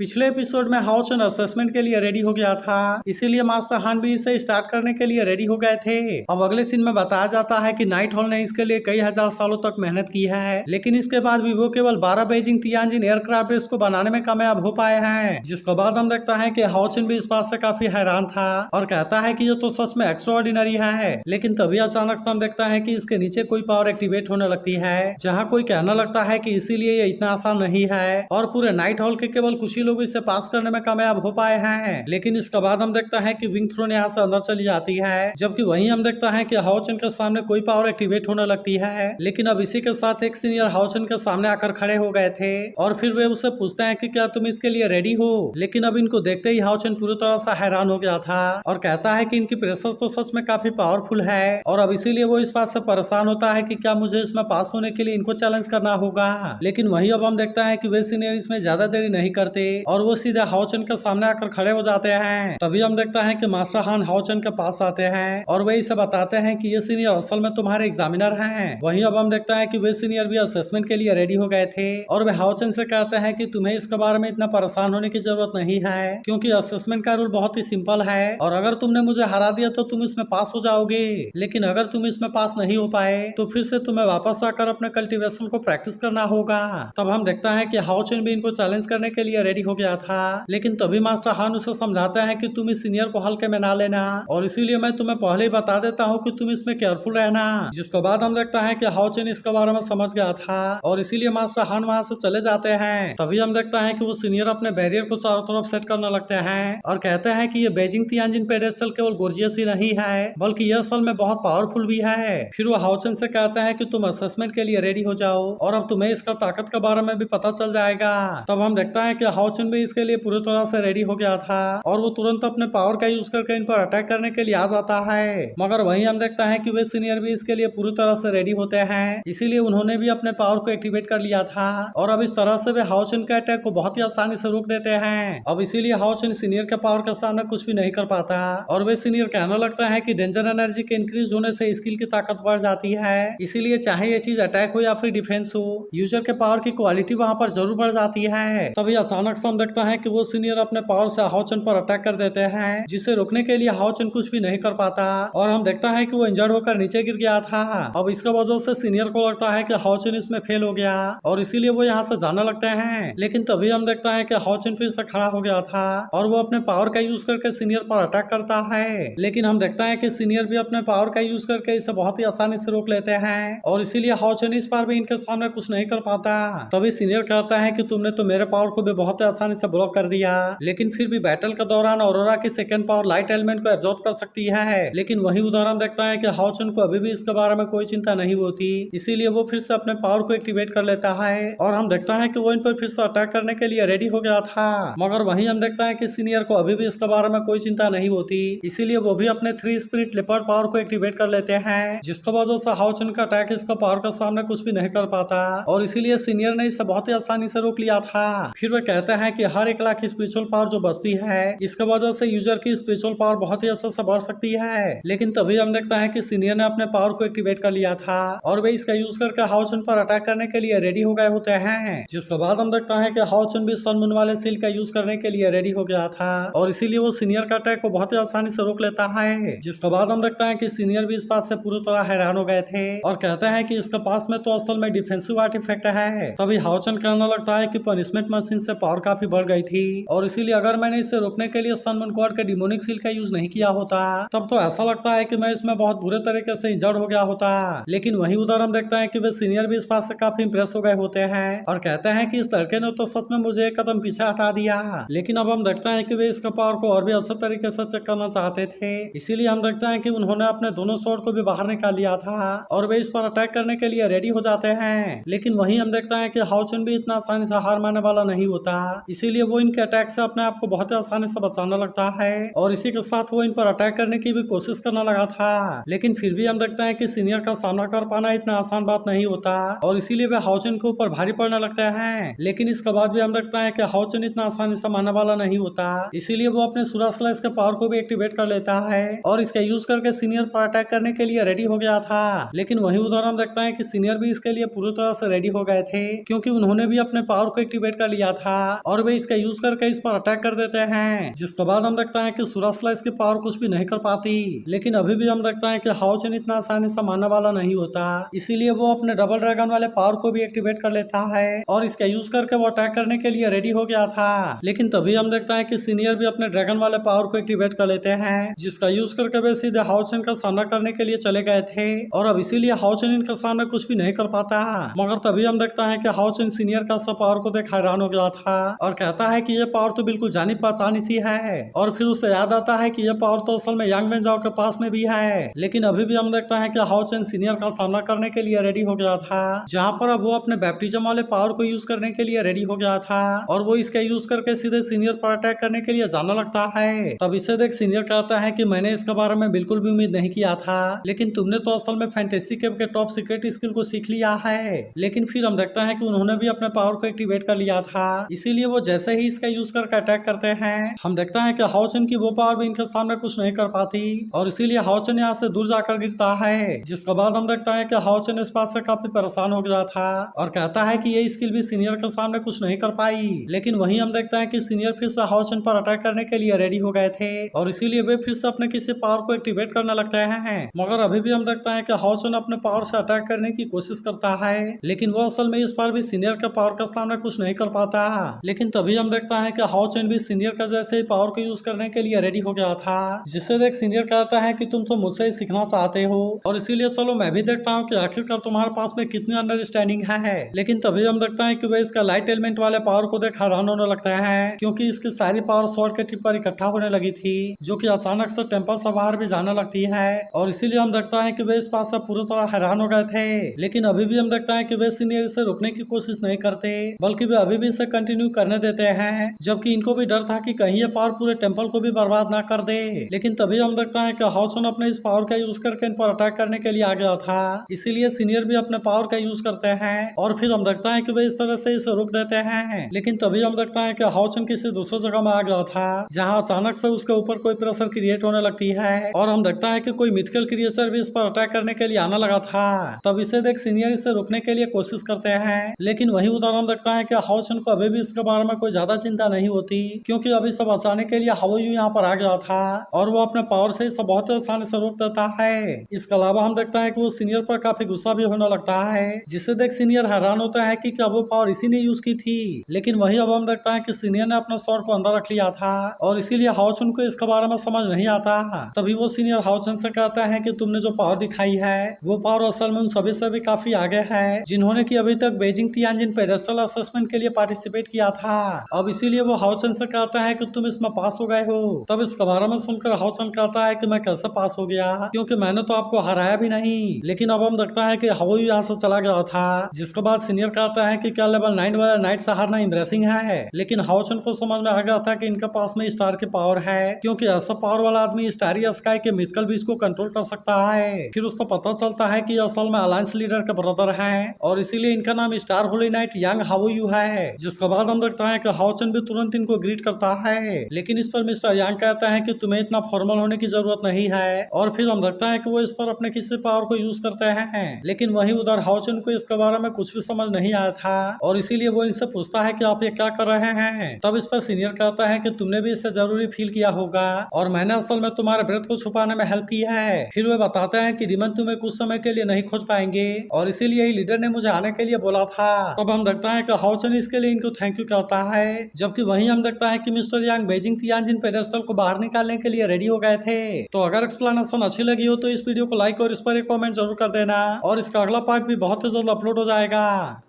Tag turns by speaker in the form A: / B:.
A: पिछले एपिसोड में हाओ चुन असेसमेंट के लिए रेडी हो गया था, इसीलिए मास्टर हान भी इसे स्टार्ट करने के लिए रेडी हो गए थे। अब अगले सीन में बताया जाता है कि नाइट हॉल ने इसके लिए कई हजार सालों तक मेहनत की है, लेकिन इसके बाद भी वो केवल 12 बेजिंग तियानजिन एयरक्राफ्ट बेस को बनाने में कामयाब हो पाए हैं। जिसके बाद हम देखता है कि हाओ चुन भी इस बात से काफी हैरान था और कहता है कि ये तो सच में एक्स्ट्राऑर्डिनरी है। लेकिन तभी अचानक से हम देखता है कि इसके नीचे कोई पावर एक्टिवेट होने लगती है, जहाँ कोई कहना लगता है कि इसीलिए ये इतना आसान नहीं है और पूरे नाइट हॉल के केवल कुछ ही लोग इसे पास करने में कामयाब हो पाए हैं। लेकिन इसके बाद हम देखता है कि विंग थ्रोन यहाँ से अंदर चली जाती है, जबकि वहीं हम देखता है कि हाओ चुन के सामने कोई पावर एक्टिवेट होने लगती है। लेकिन अब इसी के साथ एक सीनियर हाओ चुन के सामने आकर खड़े हो गए थे और फिर वे उसे पूछते हैं कि क्या तुम इसके लिए रेडी हो। लेकिन अब इनको देखते ही हाओ चुन पूरी तरह से हैरान हो गया था और कहता है कि इनकी प्रेशर तो सच में काफी पावरफुल है और अब इसीलिए वो इस बात से परेशान होता है कि क्या मुझे इसमें पास होने के लिए इनको चैलेंज करना होगा। लेकिन वहीं अब हम देखता है कि वे सीनियर इसमें ज्यादा देरी नहीं करते और वो सीधे हाओ चुन के सामने आकर खड़े हो जाते हैं। तभी हम देखता है कि मास्टर हान हाओ चुन के पास आते हैं और वे इसे बताते हैं कि ये सीनियर असल में तुम्हारे एग्जामिनर हैं। वहीं अब हम देखता है कि वे सीनियर भी असेसमेंट के लिए रेडी हो गए थे और वे हाओ चुन से कहते हैं कि तुम्हें इसके बारे में इतना परेशान होने की जरूरत नहीं है, क्योंकि असेसमेंट का रूल बहुत ही सिंपल है और अगर तुमने मुझे हरा दिया तो तुम इसमें पास हो जाओगे। लेकिन अगर तुम इसमें पास नहीं हो पाए तो फिर से तुम्हें वापस आकर अपने कल्टीवेशन को प्रैक्टिस करना होगा। तब हम देखता है कि हाओ चुन भी इनको चैलेंज करने के लिए रेडी हो गया था, लेकिन तभी मास्टर हान उसे समझाता है कि तुम इस सीनियर को हल्के में ना लेना और इसीलिए मैं तुम्हें पहले ही बता देता हूँ कि तुम इसमें केयरफुल रहना। जिसके बाद हम देखता है कि हाओ चुन इसके बारे में समझ गया था और इसीलिए मास्टर हान वहाँ से चले जाते हैं। तभी हम देखता है कि वो सीनियर अपने बैरियर को चारों तरफ सेट करने लगते हैं और कहते हैं कि ये बेजिंग तियानजिन पेडेस्टल केवल गोर्जियस ही नहीं है बल्कि यह असल में बहुत पावरफुल भी है। फिर वो हाओ चुन से कहते हैं कि तुम असेसमेंट के लिए रेडी हो जाओ और अब तुम्हें इसका ताकत के बारे में भी पता चल जाएगा। तब हम देखता है कि हाओ चुन भी इसके लिए पूरी तरह से रेडी हो गया था और वो तुरंत अपने पावर का यूज करके इन पर अटैक करने के लिए आ जाता है। मगर वहीं हम देखता है कि वे सीनियर भी इसके लिए पूरी तरह से रेडी होते हैं, इसीलिए उन्होंने भी अपने पावर को एक्टिवेट कर लिया था और अब इस तरह से वे हाओ चुन के अटैक को बहुत ही आसानी से रोक देते हैं। अब इसीलिए हाओ चुन सीनियर के पावर के सामने कुछ भी नहीं कर पाता और वे सीनियर कहने लगता है कि डेंजर एनर्जी के इंक्रीज होने से स्किल की ताकत बढ़ जाती है, इसीलिए चाहे ये चीज अटैक हो या फिर डिफेंस हो, यूजर के पावर की क्वालिटी वहाँ पर जरूर बढ़ जाती है। तभी अचानक से हम देखता है कि वो सीनियर अपने पावर से हाओ चुन पर अटैक कर देते हैं, जिसे रोकने के लिए हाओ चुन कुछ भी नहीं कर पाता और हम देखता है कि वो इंजर्ड होकर नीचे गिर गया था। अब इसके वजह से सीनियर को लगता है कि हाओ चुन इसमें फेल हो गया और इसीलिए वो यहाँ से जाने लगते हैं। लेकिन तभी हम देखता है कि हाओ चुन फिर से खड़ा हो गया था और वो अपने पावर का यूज करके सीनियर पर अटैक करता है। लेकिन हम देखता है कि सीनियर भी अपने पावर का यूज करके इसे बहुत ही आसानी से रोक लेते हैं और इसीलिए हाओ चुन इस बार भी इनके सामने कुछ नहीं कर पाता। तभी सीनियर कहता है कि तुमने तो मेरे पावर को भी बहुत आसानी से ब्लॉक कर दिया, लेकिन फिर भी बैटल के दौरान ऑरोरा की सेकंड पावर लाइट एलिमेंट को एब्जॉर्ब कर सकती है। लेकिन वही उदाहरण देखता है कि हाओ चुन को अभी भी इसके बारे में कोई चिंता नहीं होती, इसीलिए वो फिर से अपने पावर को एक्टिवेट कर लेता है और हम देखता है कि वो इन पर फिर से अटैक करने के लिए रेडी हो गया था। मगर वहीं हम देखता है कि सीनियर को अभी भी इसके बारे में कोई चिंता नहीं होती, इसीलिए वो भी अपने 3 स्पिरिट लेपर्ड पावर को एक्टिवेट कर लेते हैं, जिसकी वजह से हाओ चुन का अटैक इसका पावर के सामने कुछ भी नहीं कर पाता और इसीलिए सीनियर ने इसे बहुत ही आसानी से रोक लिया था। फिर वे कहते हैं कि हर 1 लाख स्पिरिचुअल पावर जो बचती है इसके वजह से यूजर की स्पिरिचुअल पावर बहुत ही अच्छे से बढ़ सकती है। लेकिन तभी हम देखता है कि सीनियर ने अपने पावर को एक्टिवेट कर लिया था और वे इसका यूज करके हाओ चुन पर अटैक करने के लिए रेडी हो गए होते हैं। जिसके बाद हम देखता है कि हाओ चुन भी सन मून वाले सील का यूज करने के लिए रेडी हो गया था और इसीलिए वो सीनियर का अटैक को बहुत ही आसानी से रोक लेता है। जिसके बाद हम देखता है कि सीनियर भी इस बात से पूरी तरह हैरान हो गए थे और कहते हैं कि इसके पास में तो असल में डिफेंसिव आर्टिफैक्ट है। तभी हाओ चुन कहने लगता है कि पनिशमेंट मशीन से पावर काफी बढ़ गई थी और इसीलिए अगर मैंने इसे रोकने के लिए सन मून गॉड के डिमोनिक सील का यूज नहीं किया होता तब तो ऐसा लगता है कि मैं इसमें बहुत बुरे तरीके से इंजर्ड हो गया होता। लेकिन वही उधर हम देखता है कि वे सीनियर भी इस बात से काफी इंप्रेस हो गए होते हैं और कहते हैं कि इस लड़के ने तो सच में मुझे एक कदम पीछे हटा दिया। लेकिन अब हम देखते हैं कि वे इसका पावर को और भी अच्छे तरीके से चेक करना चाहते थे, इसीलिए हम देखते हैं कि उन्होंने अपने दोनों स्वॉर्ड को भी बाहर निकाल लिया था और वे इस पर अटैक करने के लिए रेडी हो जाते हैं। लेकिन वही हम देखते हैं कि हाओ चुन भी इतना आसानी से हार मानने वाला नहीं होता, इसीलिए वो इनके अटैक से अपने आप को बहुत आसानी से बचाने लगता है और इसी के साथ वो इन पर अटैक करने की भी कोशिश करने लगा था। लेकिन फिर भी हम देखते हैं कि सीनियर का सामना कर पाना इतना आसान बात नहीं होता और इसीलिए वे हाओ चुन के ऊपर भारी पड़ने लगते हैं। लेकिन इसके बाद भी हम देखते हैं कि हाओ चुन इतना आसानी से मारने वाला नहीं होता, इसीलिए वो अपने सुरा स्लैश के पावर को भी एक्टिवेट कर लेता है और इसका यूज करके सीनियर पर अटैक करने के लिए रेडी हो गया था। लेकिन वही उधर हम देखते हैं कि सीनियर भी इसके लिए पूरी तरह से रेडी हो गए थे, क्योंकि उन्होंने भी अपने पावर को एक्टिवेट कर लिया था और वे इसका यूज करके इस पर अटैक कर देते हैं, जिसके बाद हम देखते हैं कि सुरासला इसकी पावर कुछ भी नहीं कर पाती। लेकिन अभी भी हम देखते हैं कि हाओचन इतना आसानी से मारने वाला नहीं होता, इसीलिए वो अपने डबल ड्रैगन वाले पावर को भी एक्टिवेट कर लेता है और इसका यूज करके वो अटैक करने के लिए रेडी हो गया था। लेकिन तभी हम देखते हैं कि सीनियर भी अपने ड्रैगन वाले पावर को एक्टिवेट कर लेते हैं, जिसका यूज करके वे सीधे हाओचन का सामना करने के लिए चले गए थे और अब इसीलिए हाओचन इनके सामने कुछ भी नहीं कर पाता। मगर तभी हम देखते हैं कि हाओचन सीनियर का सब पावर को देख हैरान हो गया था और कहता है कि ये पावर तो बिल्कुल जानी पहचानी सी है। और फिर उसे याद आता है कि ये पावर तो असल में यांग वेंजाओ के पास में भी है। लेकिन अभी भी हम देखते हैं कि हाओचन सीनियर का सामना करने के लिए रेडी हो गया था, जहाँ पर अब वो अपने बैप्टिज्म वाले पावर को यूज करने के लिए रेडी हो गया था और वो इसका यूज करके सीधे सीनियर पर अटैक करने के लिए जाना लगता है। तब इसे देख सीनियर कहता है कि मैंने इसके बारे में बिल्कुल भी उम्मीद नहीं किया था, लेकिन तुमने तो असल में फैंटेसी केव के टॉप सीक्रेट स्किल को सीख लिया है। लेकिन फिर हम देखते हैं कि उन्होंने भी अपने पावर को एक्टिवेट कर लिया था, इसीलिए वो जैसे ही इसका यूज करके अटैक करते हैं, हम देखते हैं कि हाओचन की वो पावर भी इनके सामने कुछ नहीं कर पाती और इसीलिए हाओचन यहाँ से दूर जाकर गिरता है। जिसके बाद हम देखते हैं कि हाओचन इस बात से काफी परेशान हो गया था और कहता है कि ये स्किल भी सीनियर के सामने कुछ नहीं कर पाई। लेकिन वहीं हम देखते हैं कि सीनियर फिर से हाओचन पर अटैक करने के लिए रेडी हो गए थे और इसीलिए वे फिर से अपने किसी पावर को एक्टिवेट करने लगते हैं। मगर अभी भी हम देखते हैं कि हाओचन अपने पावर से अटैक करने की कोशिश करता है, लेकिन वो असल में इस बार भी सीनियर के पावर के सामने कुछ नहीं कर पाता। लेकिन तभी हम देखते हैं कि हाओचन भी सीनियर का जैसे ही पावर को यूज करने के लिए रेडी हो गया था, जिससे देख सीनियर कहता है कि तुम तो मुझसे ही सीखना चाहते हो और इसीलिए चलो मैं भी देखता हूँ कि आखिरकार तुम्हारे पास में कितनी अंडरस्टैंडिंग है। लेकिन तभी हम देखते हैं कि वे इसका लाइट एलिमेंट वाले पावर को देख हैरान होने लगता है, क्योंकि इसकी सारी पावर स्वॉर्ड के टिप पर इकट्ठा होने लगी थी, जो कि अचानक से टेंपल से बाहर भी जाने लगती है और इसीलिए हम देखता है कि वे इस बात से पूरी तरह हैरान हो गए थे। लेकिन अभी भी हम देखता है कि वे सीनियर इसे रोकने की कोशिश नहीं करते, बल्कि वे अभी भी इसे कंटिन्यू करने देते हैं, जबकि इनको भी डर था कि कहीं ये पावर पूरे टेंपल को भी बर्बाद ना कर दे। लेकिन तभी हम देखता है कि हाओचन अपने इस पावर का यूज करके इन पर अटैक करने के लिए आ गया था, इसीलिए सीनियर भी अपने पावर का यूज करते हैं और फिर हम देखता है कि वे इस तरह से इसे रोक देते हैं। लेकिन तभी हम देखता है कि हाओचन किसी दूसरे जगह में आ गया था, जहाँ अचानक से उसके ऊपर कोई प्रेशर क्रिएट होने लगती है और हम देखता है कि कोई मिथिकल क्रिएचर भी इस पर अटैक करने के लिए आने लगा था। तब इसे देख सीनियर इसे रोकने के लिए कोशिश करते हैं, लेकिन वही उधर हम देखता है कि हाओचन को अभी भी इसके बारे में कोई ज्यादा चिंता नहीं होती, क्योंकि अभी सब बचाने के लिए हाओयू यहाँ पर आ गया था और वो अपने पावर से इसे बहुत आसानी से रोक देता है। इसके अलावा हम देखता है कि वो सीनियर पर काफी गुस्सा भी होने लगता है, जिससे देख सीनियर हैरान होता है कि क्या वो पावर इसी ने यूज की थी। लेकिन वही अब हम देखता है कि सीनियर ने अपना स्वॉर्ड को अंदर रख लिया था और इसीलिए हाओचन को इसके बारे में समझ नहीं आता। तभी वो सीनियर हाओचन से कहता है कि तुमने जो पावर दिखाई है वो पावर असल में उन सभी से भी काफी आगे है, जिन्होंने की अभी तक बेजिंग तियानजिन पेडेस्टल असेसमेंट के लिए पार्टिसिपेट किया था। अब इसीलिए वो हाओचन से कहता है कि तुम इसमें पास हो गए हो। तब इसके बारे में सुनकर हाओचन कहता है कि मैं कैसे पास हो गया, क्योंकि मैंने तो आपको हराया भी नहीं। लेकिन अब हम देखता है कि हाओयू यहाँ से चला गया था, जिसके बाद सीनियर कहता है कि क्या लेवल 9 वाला नाइट से हारना इम्प्रेसिंग है। लेकिन हाओचन को समझ में आ गया था कि इनके पास में स्टार की पावर है, क्योंकि ऐसा पावर वाला आदमी स्टारी स्काई के मिथिकल बीच को कंट्रोल कर सकता है। फिर उसको पता चलता है कि असल में अलायंस लीडर के ब्रदर हैं और इसीलिए इनका नाम स्टार होली नाइट यांग हाओयू है। जिसके बाद हम देखता है कि हाओचन भी तुरंत इनको ग्रीट करता है, लेकिन इस पर मिस्टर यांग कहता है कि तुम्हें इतना फॉर्मल होने की जरूरत नहीं है और फिर हम देखता है कि वो इस पर अपने किसी पावर को यूज करते हैं। लेकिन वही उधर हाओचन को इसके बारे में कुछ भी समझ नहीं आया था और इसीलिए वो इनसे पूछता है कि आप ये क्या कर रहे हैं। तब इस पर सीनियर कहता है कि तुमने भी इसे जरूरी फील किया होगा और मैंने असल में तुम्हारे ब्रेथ को छुपाने में हेल्प की है। फिर वे बताते हैं कि रिमन तुम्हें कुछ समय के लिए नहीं खोज पाएंगे और इसीलिए ही लीडर ने मुझे आने के लिए बोला था। तब हम देखता है कि हाओचन इसके लिए इनको थैंक यू कहता है, जबकि वहीं हम देखता है कि मिस्टर यांग बेजिंग तियानजिन पेडेस्टल को बाहर निकालने के लिए रेडी हो गए थे। तो अगर एक्सप्लेनेशन अच्छी लगी हो तो इस वीडियो को लाइक और इस पर एक कमेंट जरूर कर देना और इसका अगला पार्ट भी बहुत ही जल्द अपलोड हो जाएगा।